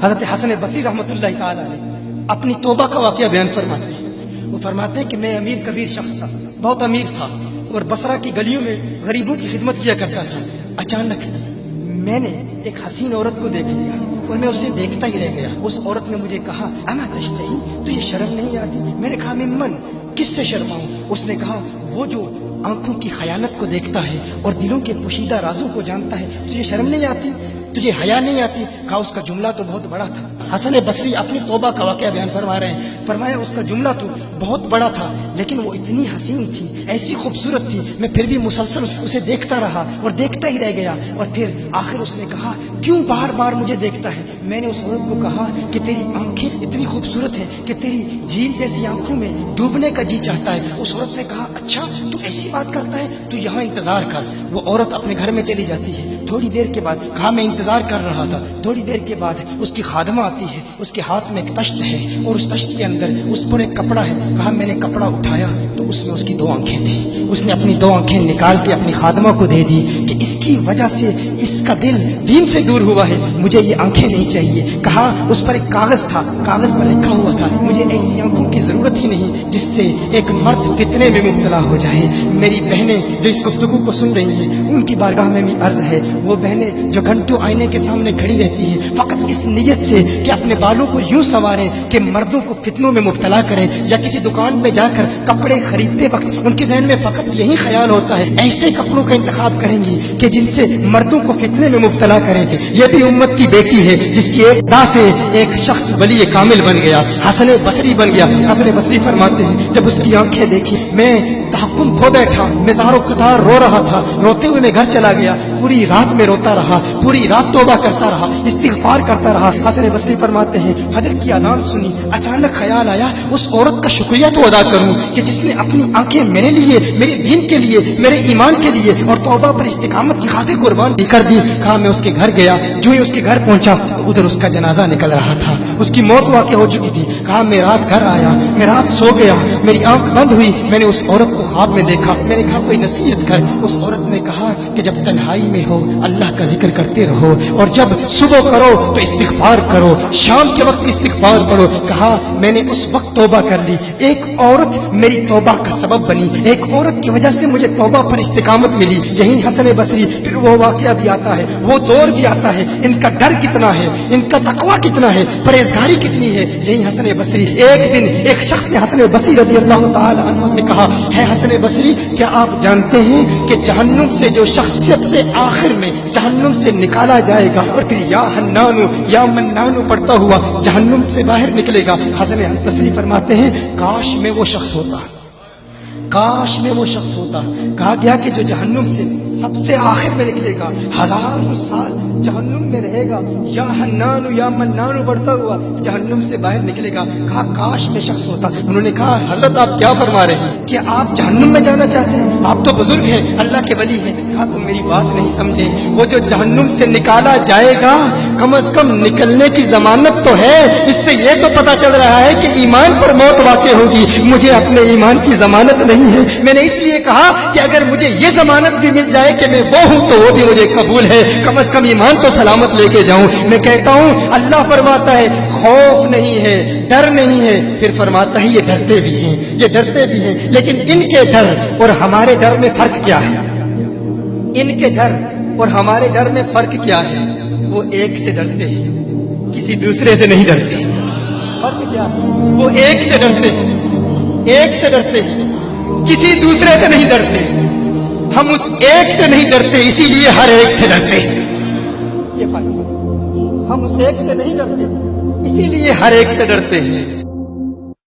حضرت حسن بصری رحمۃ اللہ تعالی علیہ اپنی توبہ کا واقعہ بیان فرماتے ہیں۔ وہ فرماتے ہیں کہ میں امیر کبیر شخص تھا، بہت امیر تھا، اور بصرہ کی گلیوں میں غریبوں کی خدمت کیا کرتا تھا۔ اچانک میں نے ایک حسین عورت کو دیکھ لیا اور میں اسے دیکھتا ہی رہ گیا۔ اس عورت نے مجھے کہا اما تشتہی، تجھے شرم نہیں آتی؟ میں نے کہا ممن، کس سے شرماؤں؟ اس نے کہا وہ جو آنکھوں کی خیانت کو دیکھتا ہے اور دلوں کے پوشیدہ رازوں کو جانتا ہے، تجھے شرم نہیں آتی؟ تجھے حیا نہیں آتی؟ کہا اس کا جملہ تو بہت بڑا تھا۔ حسن بصری اپنی توبہ کا واقعہ بیان فرما رہے ہیں۔ فرمایا اس کا جملہ تو بہت بڑا تھا، لیکن وہ اتنی حسین تھی، ایسی خوبصورت تھی، میں پھر بھی مسلسل اسے دیکھتا رہا اور دیکھتا ہی رہ گیا۔ اور پھر آخر اس نے کہا کیوں بار بار مجھے دیکھتا ہے؟ میں نے اس عورت کو کہا کہ تیری آنکھیں اتنی خوبصورت ہیں کہ تیری جھیل جیسی آنکھوں میں ڈوبنے کا جی چاہتا ہے۔ اس عورت نے کہا اچھا تو ایسی بات کرتا ہے، تو یہاں انتظار کر۔ وہ عورت اپنے گھر میں چلی جاتی ہے۔ تھوڑی دیر کے بعد کہا میں انتظار کر رہا تھا۔ تھوڑی دیر کے بعد اس کی خادمہ آتی ہے، اس کے ہاتھ میں ایک تشت ہے اور اس تشت کے اندر اس پر ایک کپڑا ہے۔ کہا میں نے کپڑا اٹھایا تو اس میں اس کی 2 آنکھیں تھیں۔ اس نے اپنی 2 آنکھیں نکال کے اپنی خادمہ کو دے دی کہ اس کی وجہ سے اس کا دل دین سے دور ہوا ہے، مجھے یہ آنکھیں نہیں چاہیے۔ کہا اس پر ایک کاغذ تھا، کاغذ پر لکھا ہوا تھا مجھے ایسی آنکھوں کی ضرورت ہی نہیں جس سے ایک مرد فتنے میں مبتلا ہو جائے۔ میری بہنیں جو اس گفتگو کو سن رہی ہیں، ان کی بارگاہ میں بھی عرض ہے، وہ بہنیں جو گھنٹوں آئینے کے سامنے کھڑی رہتی ہیں فقط اس نیت سے کہ اپنے بالوں کو یوں سنواریں کہ مردوں کو فتنوں میں مبتلا کریں، یا کسی دکان میں جا کر کپڑے خریدتے وقت ان کے ذہن میں فقط یہی خیال ہوتا ہے ایسے کپڑوں کا انتخاب کریں گی کہ جن سے مردوں کو فتنے میں مبتلا کریں گے۔ یہ بھی امت کی بیٹی ہے جس کی ایک ادا سے ایک شخص ولی کامل بن گیا، حسن بصری بن گیا۔ حسن بصری فرماتے ہیں جب اس کی آنکھیں دیکھی میں تحکم کھو بیٹھا، میں زار و قطار رو رہا تھا۔ روتے ہوئے میں گھر چلا گیا، پوری رات میں روتا رہا، پوری رات توبہ کرتا رہا، استغفار کرتا رہا۔ حسن بصری فرماتے ہیں فجر کی اذان سنی، اچانک خیال آیا اس عورت کا شکریہ تو ادا کروں کہ جس نے اپنی آنکھیں میرے لیے، میرے دین کے لیے، میرے ایمان کے لیے اور توبہ پر استقامت کی خاطر قربان کر دی۔ کہا میں اس کے گھر گیا، جو ہی اس کے گھر پہنچا تو ادھر اس کا جنازہ نکل رہا تھا، اس کی موت واقع ہو چکی تھی۔ کہا میں رات گھر آیا، میں رات سو گیا، میری آنکھ بند ہوئی، میں نے اس عورت کو خواب میں دیکھا۔ میں نے کہا کوئی نصیحت کر۔ اس عورت نے کہا کہ جب تنہائی میں ہو اللہ کا ذکر کرتے رہو، اور جب صبح کرو تو استغفار کرو، شام کے وقت استغفار پڑھو۔ کہا میں نے اس وقت توبہ کر لی، ایک عورت میری توبہ کا سبب بنی، ایک عورت کی وجہ سے مجھے توبہ پر استقامت ملی۔ یہی حسن بصری پھر وہ واقعہ بھی آتا ہے، وہ دور بھی آتا ہے، ان کا ڈر کتنا ہے، ان کا تقویٰ کتنا ہے، پرہیزگاری کتنی ہے۔ یہی حسن بصری، ایک دن ایک شخص نے حسن بصری رضی اللہ تعالی عنہ سے کہا ہے حسن بصری کیا آپ جانتے ہیں کہ جہنم سے جو شخص سب سے آخر میں جہنم سے نکالا جائے گا اور پھر یا حنانو یا منانو پڑھتا ہوا جہنم سے باہر نکلے گا؟ حسن بصری فرماتے ہیں کاش میں وہ شخص ہوتا، کاش میں وہ شخص ہوتا۔ کہا گیا کہ جو جہنم سے سب سے آخر میں نکلے گا، 1000 سال جہنم میں رہے گا، یا حنانو یا منانو بڑھتا ہوا جہنم سے باہر نکلے گا۔ کہا کاش میں شخص ہوتا۔ انہوں نے کہا حضرت آپ کیا فرما رہے ہیں کہ آپ جہنم میں جانا چاہتے ہیں؟ آپ تو بزرگ ہیں، اللہ کے ولی ہیں۔ کہا تم میری بات نہیں سمجھے، وہ جو جہنم سے نکالا جائے گا کم از کم نکلنے کی ضمانت تو ہے، اس سے یہ تو پتا چل رہا ہے کہ ایمان پر موت واقع ہوگی۔ مجھے اپنے ایمان کی ضمانت نہیں ہے، میں نے اس لیے کہا کہ اگر مجھے یہ ضمانت بھی مل جائے کہ میں وہ ہوں تو وہ بھی مجھے قبول ہے، کم از کم ایمان تو سلامت لے کے جاؤں۔ میں کہتا ہوں اللہ فرماتا ہے خوف نہیں ہے، ڈر نہیں ہے، پھر فرماتا ہے یہ ڈرتے بھی ہیں، یہ ڈرتے بھی ہیں، لیکن ان کے ڈر اور ہمارے ڈر میں فرق کیا ہے؟ ان کے ڈر اور ہمارے ڈر میں فرق کیا ہے؟ وہ ایک سے ڈرتے ہیں، کسی دوسرے سے نہیں ڈرتے۔ فرق کیا ہے؟ وہ ایک سے ڈرتے ہیں، ایک سے ڈرتے ہیں، کسی دوسرے سے نہیں ڈرتے۔ ہم اس ایک سے نہیں ڈرتے، اسی لیے ہر ایک سے ڈرتے۔ یہ فرق ہے، ہم اس ایک سے نہیں ڈرتے، اسی لیے ہر ایک سے ڈرتے ہیں۔